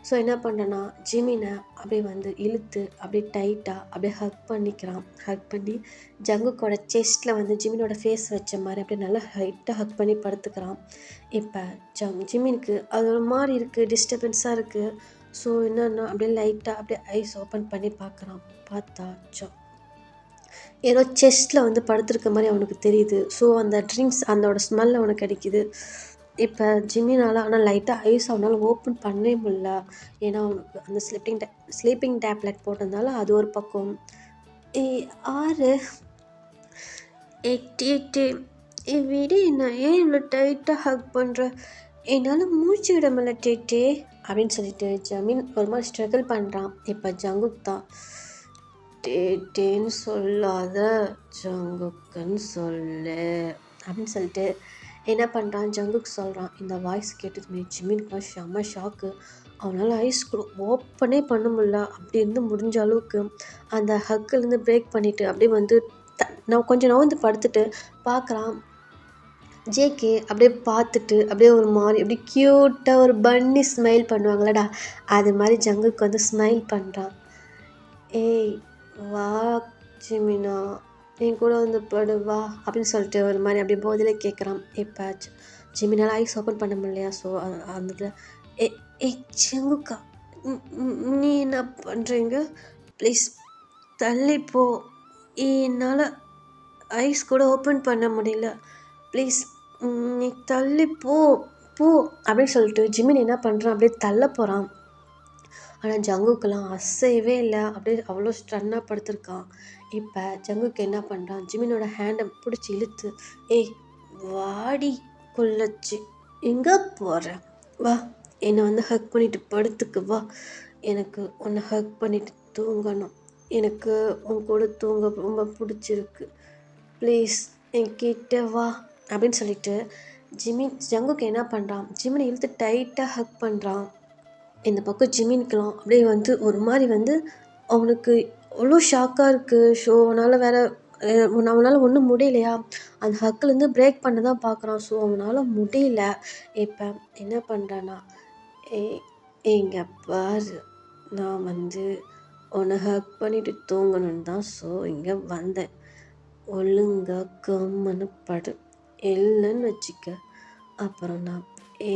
ஸோ என்ன பண்ணுறான்னா ஜிமினை அப்படியே வந்து இழுத்து அப்படியே டைட்டாக அப்படியே ஹக் பண்ணி ஜங்குக்கோட செஸ்ட்டில் வந்து ஜிமினோட ஃபேஸ் வச்ச மாதிரி அப்படியே நல்லா ஹைட்டாக ஹக் பண்ணி படுத்துக்கிறான். இப்போ ஜிமினுக்கு அது ஒரு மாதிரி இருக்குது, டிஸ்டர்பன்ஸாக இருக்குது. ஸோ என்னென்னா அப்படியே லைட்டாக அப்படியே ஐஸ் ஓப்பன் பண்ணி பார்க்குறான். பார்த்தா ஏதோ செஸ்ட்டில் வந்து படுத்துருக்க மாதிரி அவனுக்கு தெரியுது. ஸோ அந்த ட்ரிங்க்ஸ் அதோட ஸ்மெல் அவனுக்கு கிடைக்குது. இப்போ ஜிமினால் ஆனால் லைட்டாக ஐஸ் அவனால் ஓப்பன் பண்ணவே முடியல. ஏன்னா அவனுக்கு அந்த ஸ்லீப்பிங் டேப்லெட் போட்டதுனால அது ஒரு பக்கம். ஆறு விடு, நான் ஏன் இவ்வளோ டைட்டாக ஹக் பண்ணுற, என்னால் மூச்சு விட முடியல டேட்டே அப்படின்னு சொல்லிட்டு ஜமீன் ஒரு மாதிரி ஸ்ட்ரகிள் பண்ணுறான். இப்போ ஜங்குக் தான் டேட்டேன்னு சொல்லாத ஜங்குக்குன்னு சொல்லு அப்படின்னு சொல்லிட்டு என்ன பண்ணுறான், ஜங்குக் சொல்கிறான். இந்த வாய்ஸ் கேட்டதுமே ஜிமினுக்கு செம்ம ஷாக்கு. அவனால் ஐஸ் ஓப்பனே பண்ண முடியல. அப்படி இருந்து முடிஞ்ச அளவுக்கு அந்த ஹக்குலேருந்து பிரேக் பண்ணிவிட்டு அப்படியே வந்து நான் கொஞ்சம் நவந்து படுத்துட்டு பார்க்குறான். ஜேகே அப்படியே பார்த்துட்டு அப்படியே ஒரு மாதிரி அப்படியே க்யூட்டாக ஒரு பன்னி ஸ்மைல் பண்ணுவாங்களடா, அது மாதிரி ஜங்குக்கு வந்து ஸ்மைல் பண்ணுறான். ஏய் வா ஜிமினா, என் கூட வந்து படு வா அப்படின்னு சொல்லிட்டு ஒரு மாதிரி அப்படியே போதிலே கேட்குறான். இப்போ ஜிமினால் ஐஸ் ஓப்பன் பண்ண முடியலையா. ஸோ அந்த ஏ ஜங்குக்கா, நீ என்ன பண்ணுறீங்க, ப்ளீஸ் தள்ளிப்போ, என்னால் ஐஸ் கூட ஓப்பன் பண்ண முடியல, ப்ளீஸ் நீ தள்ளிப்போ போ அப்படின்னு சொல்லிட்டு ஜிமின் என்ன பண்ணுறான், அப்படியே தள்ள போகிறான். ஆனால் ஜங்குக்கெல்லாம் அசையவே இல்லை, அப்படியே அவ்வளோ ஸ்டன்னாக படுத்திருக்கான். இப்போ ஜங்குக்கு என்ன பண்ணுறான், ஜிமினோட ஹேண்டை பிடிச்சி இழுத்து, ஏய் வாடி கொள்ளச்சி, எங்கே போகிற, வா என்னை வந்து ஹக் பண்ணிவிட்டு படுத்துக்கு வா, எனக்கு உன்னை ஹக் பண்ணிவிட்டு தூங்கணும், எனக்கு உன் கூட தூங்க ரொம்ப பிடிச்சிருக்கு, ப்ளீஸ் என்கிட்ட வா அப்படின்னு சொல்லிட்டு ஜங்குக்கு என்ன பண்ணுறான், ஜிமினை இழுத்து டைட்டாக ஹக் பண்ணுறான். இந்த பக்கம் ஜிமினுக்கெலாம் அப்படியே வந்து ஒரு மாதிரி வந்து அவனுக்கு அவ்வளோ ஷாக்காக இருக்குது. ஸோ அவனால் ஒன்றும் முடியலையா, அந்த ஹக்குலேருந்து பிரேக் பண்ண தான் பார்க்குறான். ஸோ அவனால் முடியல. இப்போ என்ன பண்ணுறான்னா, இங்கே பாரு, நான் வந்து உன்னை ஹக் பண்ணிவிட்டு தூங்கணுன்னு தான் ஸோ இங்கே வந்தேன், ஒழுங்கா கம்முன்னு படு, இல்லைன்னு வச்சுக்க அப்புறம் நான்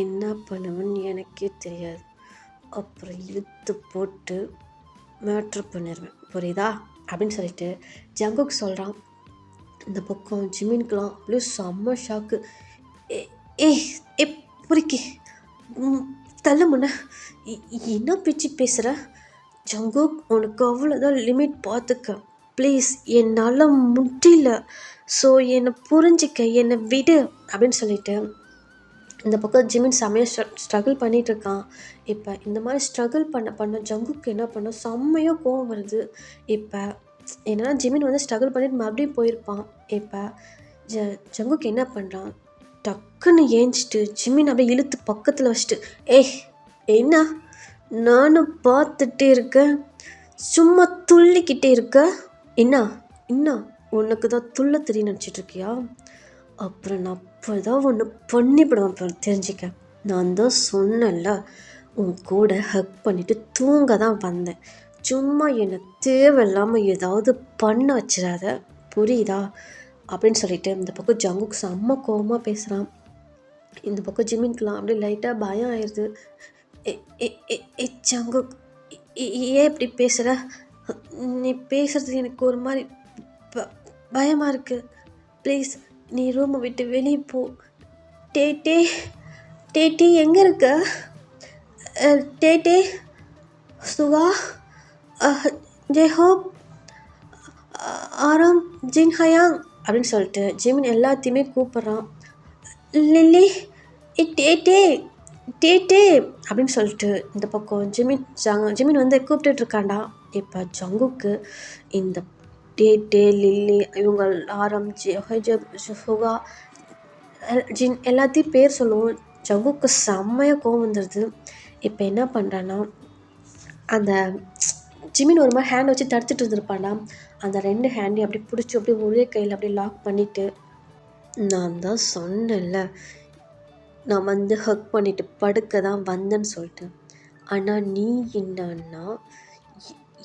என்ன பண்ணுவேன்னு எனக்கே தெரியாது, அப்புறம் இழுத்து போட்டு மேட்ரு பண்ணிடுவேன், புரியுதா அப்படின்னு சொல்லிட்டு ஜங்குக் சொல்கிறான். இந்த பக்கம் ஜிமினுக்கெலாம் அப்படியே செம்ம ஷாக்கு. ஏ புரிக்கி தள்ள முன்ன, என்ன பேச்சு பேசுகிற ஜங்குக், உனக்கு அவ்வளோதான் லிமிட், பார்த்துக்க ப்ளீஸ், என்னால் முடியல, ஸோ என்னை புரிஞ்சிக்க, என்னை விடு அப்படின்னு சொல்லிட்டு இந்த பக்கம் ஜிமின் செம்மையாக ஸ்ட்ரகிள் பண்ணிகிட்ருக்கான். இப்போ இந்த மாதிரி ஸ்ட்ரகிள் பண்ண ஜங்குக்கு என்ன பண்ண செம்மையாக கோவம் வருது. இப்போ என்னென்னா ஜிமின் வந்து ஸ்ட்ரகிள் பண்ணிட்டு மறுபடியும் போயிருப்பான். இப்போ ஜங்குக்கு என்ன பண்ணுறான், டக்குன்னு ஏஞ்சிட்டு ஜிமின் அப்படியே இழுத்து பக்கத்தில் வச்சுட்டு, என்ன நானும் பார்த்துட்டே இருக்கேன், சும்மா துள்ளிக்கிட்டே இருக்க. என்ன என்ன உனக்கு தான் துள்ள தெரியும் நினச்சிட்ருக்கியா? அப்புறம் நான் அப்போ தான் ஒன்று பண்ணிவிடுவேன். அப்புறம் தெரிஞ்சுக்க. நான் தான் சொன்னேன்ல, உன் கூட ஹக் பண்ணிவிட்டு தூங்க தான் வந்தேன். சும்மா என்னை தேவையில்லாமல் ஏதாவது பண்ண வச்சிடாத, புரியுதா? அப்படின்னு சொல்லிட்டு இந்த பக்கம் ஜங்குக்கு செம்ம கோவமாக பேசுகிறான். இந்த பக்கம் ஜிமின்கெலாம் அப்படியே லைட்டாக பயம் ஆயிடுது. ஜங்குக், ஏன் இப்படி பேசுகிற? நீ பேசுகிறது எனக்கு ஒரு மாதிரி பயமாக இருக்குது. ப்ளீஸ் நீ ரூமை விட்டு வெளியே போ. டே டே எங்கே இருக்க? டே சுகா, ஜெஹோப், ஆராம், ஜின் ஹயாங் அப்படின்னு சொல்லிட்டு ஜிமின் எல்லாத்தையுமே கூப்பிட்றான். லில்லி, டே அப்படின்னு சொல்லிட்டு இந்த பக்கம் ஜிமின் வந்து கூப்பிட்டுட்ருக்காண்டா. இப்போ ஜங்குக்கு இந்த டே லில்லி இவங்க ஆரம் சுகா ஜின் எல்லாத்தையும் பேர் சொல்லுவோம். ஜங்குக்கு செம்மையாக கோவம் வந்துடுது. இப்போ என்ன பண்ணுறான்னா, அந்த ஜிமின் ஒரு மாதிரி ஹேண்ட் வச்சு தடுத்துட்டு இருந்திருப்பாண்டா. அந்த 2 ஹேண்டையும் அப்படி பிடிச்சி அப்படியே ஒரே கையில் அப்படியே லாக் பண்ணிவிட்டு, நான் தான் சொன்னேன்ல, நான் வந்து ஹக் பண்ணிவிட்டு படுக்க தான் வந்தேன்னு சொல்லிட்டு. ஆனால் நீ என்னன்னா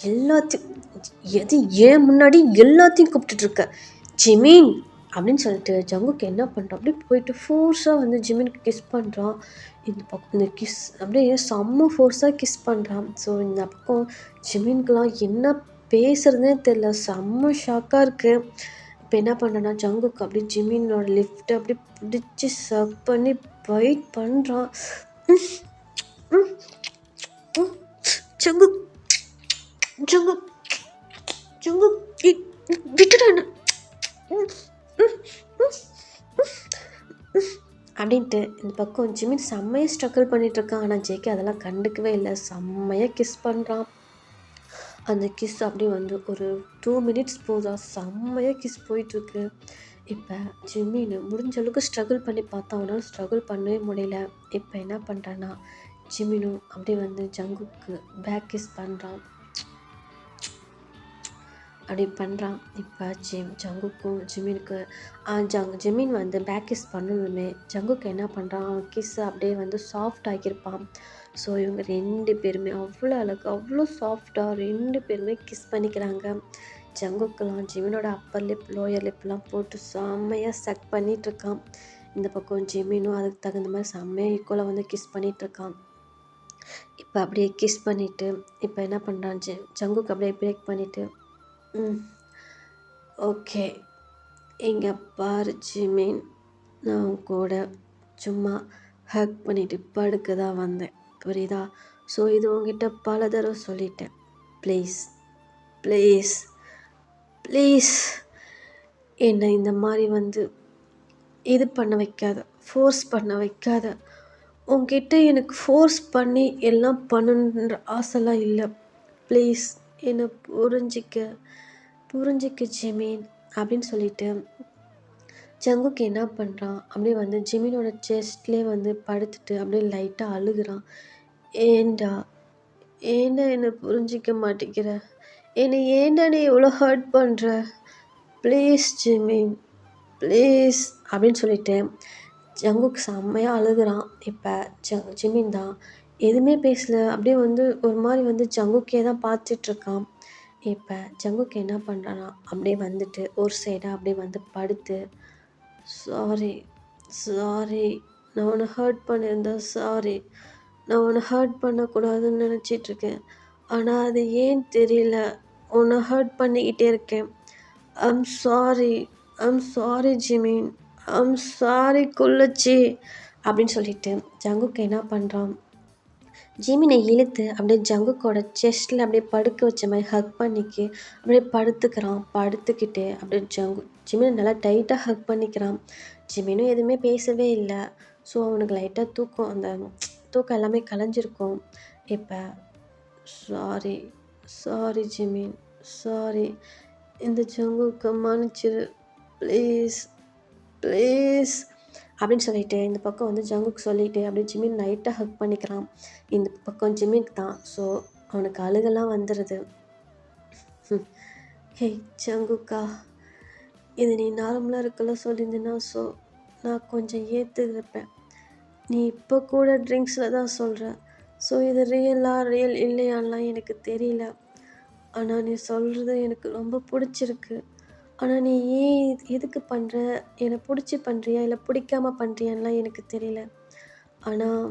எல்லாத்தையும் ஏன் முன்னாடி எல்லாத்தையும் கூப்பிட்டுட்ருக்க. ஜிமின் அப்படின்னு சொல்லிட்டு ஜங்குக்கு என்ன பண்ணுறான், அப்படியே போயிட்டு ஃபோர்ஸாக வந்து ஜிமினுக்கு கிஸ் பண்ணுறான். இந்த பக்கம் இந்த கிஸ் அப்படியே செம்ம ஃபோர்ஸாக கிஸ் பண்ணுறான். ஸோ இந்த பக்கம் ஜிமின்கெலாம் என்ன பேசுகிறதுனே தெரில, செம்ம ஷாக்காக இருக்குது. இப்போ என்ன பண்ணுறேன்னா, ஜங்குக்கு அப்படியே ஜிமினோட லிஃப்ட்டை அப்படியே பிடிச்சி சக் பண்ணி பைட் பண்ணுறான். ஜங்கு ஜங்கு ஜங்கு விட்டுடா அப்படின்ட்டு இந்த பக்கம் ஜிமின் செம்மையாக ஸ்ட்ரகிள் பண்ணிகிட்ருக்கான். ஆனால் ஜேகே அதெல்லாம் கண்டுக்கவே இல்லை, செம்மையாக கிஸ் பண்ணுறான். அந்த கிஸ் அப்படியே வந்து ஒரு 2 மினிட்ஸ் போதா செம்மையாக கிஸ் போயிட்டுருக்கு. இப்போ ஜிமின் முடிஞ்ச அளவுக்கு ஸ்ட்ரகிள் பண்ணி பார்த்தா அவனால் ஸ்ட்ரகிள் பண்ணவே முடியல. இப்போ என்ன பண்ணுறான்னா, ஜிமினும் அப்படியே வந்து ஜங்குக்கு பேக் கிஸ் பண்ணுறான். அப்படி பண்ணுறான். இப்போ ஜங்குக்கும் ஜிமினுக்கு ஜிமின் வந்து பேக் கிஸ் பண்ணதுமே ஜங்குக்கு என்ன பண்ணுறான், அவன் கிஸ் அப்படியே வந்து சாஃப்ட் ஆகியிருப்பான். ஸோ இவங்க 2 பேருமே அவ்வளோ அழகு, அவ்வளோ சாஃப்டாக 2 பேருமே கிஸ் பண்ணிக்கிறாங்க. ஜங்குக்கெலாம் ஜிமினோட அப்பர் லிப் லோயர் லிப்லாம் போட்டு செம்மையாக சக் பண்ணிகிட்ருக்கான். இந்த பக்கம் ஜிமினும் அதுக்கு தகுந்த மாதிரி செம்மையாக ஈக்குவலாக வந்து கிஸ் பண்ணிகிட்ருக்கான். இப்போ அப்படியே கிஸ் பண்ணிவிட்டு இப்போ என்ன பண்ணுறான், ஜங்குக்கு அப்படியே பிரேக் பண்ணிவிட்டு, ஓகே இங்கே பாரு ஜிமின், நான் கூட சும்மா ஹக் பண்ணிவிட்டு படுக்க தான் வந்தேன், புரியுதா? ஸோ இது உங்ககிட்ட பல தடவை சொல்லிட்டேன். ப்ளீஸ் ப்ளீஸ் ப்ளீஸ் என்னை இந்த மாதிரி வந்து இது பண்ண வைக்காத, ஃபோர்ஸ் பண்ண வைக்காத. உங்ககிட்ட எனக்கு ஃபோர்ஸ் பண்ணி எல்லாம் பண்ணணுன்ற ஆசைலாம் இல்லை. ப்ளீஸ் என்னை புரிஞ்சிக்க ஜிமின் அப்படின்னு சொல்லிட்டு ஜங்குக்கு என்ன பண்ணுறான், அப்படியே வந்து ஜிமினோட செஸ்ட்லேயே வந்து படுத்துட்டு அப்படியே லைட்டாக அழுகுறான். ஏண்டா என்னை புரிஞ்சிக்க மாட்டேங்கிற? என்னை ஏண்டா நீ இவ்வளோ ஹர்ட் பண்ணுற? ப்ளீஸ் ஜிமின் ப்ளீஸ் அப்படின்னு சொல்லிட்டு ஜங்குக்கு செம்மையாக அழுகுறான். இப்போ ஜிமின் தான் எதுவுமே பேசலை, அப்படியே வந்து ஒரு மாதிரி வந்து ஜங்குக்கே தான் பார்த்துட்ருக்கான். இப்போ ஜங்குக்கு என்ன பண்ணுறான்னா, அப்படியே வந்துட்டு ஒரு சைடாக அப்படியே வந்து படுத்து, சாரி நான் உன்னை ஹர்ட் பண்ணியிருந்தேன், சாரி, நான் உன்னை ஹர்ட் பண்ணக்கூடாதுன்னு நினச்சிட்ருக்கேன், ஆனால் அது ஏன் தெரியல உன்னை ஹர்ட் பண்ணிக்கிட்டே இருக்கேன். I'm sorry Jimin, I'm sorry குள்ளச்சி அப்படின்னு சொல்லிட்டு ஜங்குக்கு என்ன பண்ணுறான், ஜிமினை இழுத்து அப்படியே ஜங்குக்கோட செஸ்ட்டில் அப்படியே படுக்க வச்ச மாதிரி ஹக் பண்ணிக்கி அப்படியே படுத்துக்கிட்டு அப்படியே ஜிமினை நல்லா டைட்டாக ஹக் பண்ணிக்கிறான். ஜிமினும் எதுவுமே பேசவே இல்லை. ஸோ அவனுக்கு லைட்டாக தூக்கம், அந்த தூக்கம் எல்லாமே கலைஞ்சிருக்கும். இப்போ சாரி ஜிமின், சாரி, இந்த ஜங்குக்கு மன்னிச்சிரு ப்ளீஸ் அப்படின்னு சொல்லிட்டு இந்த பக்கம் வந்து ஜங்குக்கு சொல்லிட்டு அப்படியே ஜிமின் லைட்டாக ஹக் பண்ணிக்கிறான். இந்த பக்கம் ஜிமின்க்கு தான். ஸோ அவனுக்கு அழுகலாம் வந்துடுது. ஹேய் ஜங்குக்கா, இது நீ நார்மலாக இருக்கல சொல்லியிருந்தேன்னா ஸோ நான் கொஞ்சம் ஏற்றுருப்பேன். நீ இப்போ கூட ட்ரிங்க்ஸில் தான் சொல்கிற. ஸோ இது ரியல் இல்லையான்லாம் எனக்கு தெரியல. ஆனால் நீ சொல்கிறது எனக்கு ரொம்ப பிடிச்சிருக்கு. ஆனால் நீ ஏன் எதுக்கு பண்ணுற? என்னை பிடிச்சி பண்ணுறியா இல்லை பிடிக்காம பண்ணுறியான்லாம் எனக்கு தெரியல. ஆனால்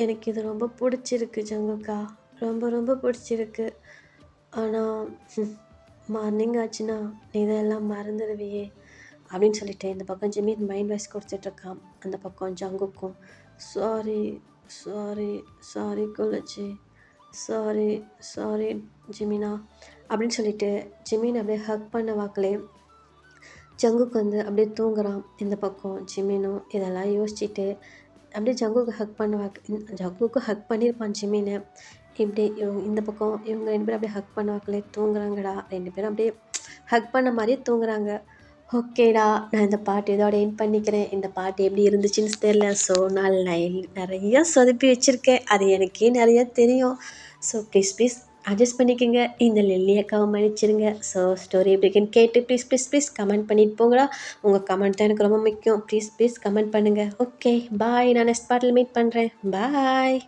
எனக்கு இது ரொம்ப பிடிச்சிருக்கு ஜங்குக்கா, ரொம்ப ரொம்ப பிடிச்சிருக்கு. ஆனால் மார்னிங் ஆச்சுன்னா நீ இதெல்லாம் மறந்துடுவியே அப்படின்னு சொல்லிட்டு இந்த பக்கம் ஜிமின் மைண்ட் வாய்ஸ் கொடுத்துட்ருக்கான். அந்த பக்கம் ஜங்குக்கும் சாரி சாரி சாரி குலச்சி, சாரி ஜிமினா அப்படின்னு சொல்லிட்டு ஜிமின் அப்படியே ஹக் பண்ண வாக்கிலே ஜங்குக்கு வந்து அப்படியே தூங்குறான். இந்த பக்கம் ஜிமினும் இதெல்லாம் யோசிச்சுட்டு அப்படியே ஜங்குக்கு ஹக் பண்ணியிருப்பான் ஜிமினை. இப்படி இந்த பக்கம் இவங்க 2 பேரும் அப்படியே ஹக் பண்ண வாக்கிலே தூங்குறாங்கடா. 2 பேரும் அப்படியே ஹக் பண்ண மாதிரியே தூங்குறாங்க. ஓகேடா, நான் இந்த பாட்டு இதோட எண்ட் பண்ணிக்கிறேன். இந்த பாட்டு எப்படி இருந்துச்சுன்னு தெரில. ஸோ நான் நிறையா சொதப்பி வச்சுருக்கேன், அது எனக்கே நிறையா தெரியும். ஸோ ப்ளீஸ் அட்ஜஸ்ட் பண்ணிக்கோங்க. இந்த லில்லி அக்காவை மன்னிச்சிருங்க. ஸோ ஸ்டோரி எப்படி இருக்குன்னு கேட்டு ப்ளீஸ் கமெண்ட் பண்ணிட்டு போங்கடா. உங்கள் கமெண்ட் தான் எனக்கு ரொம்ப முக்கியம். ப்ளீஸ் கமெண்ட் பண்ணுங்கள். ஓகே பாய், நான் நெக்ஸ்ட் பாட்டில் மீட் பண்ணுறேன். பாய்.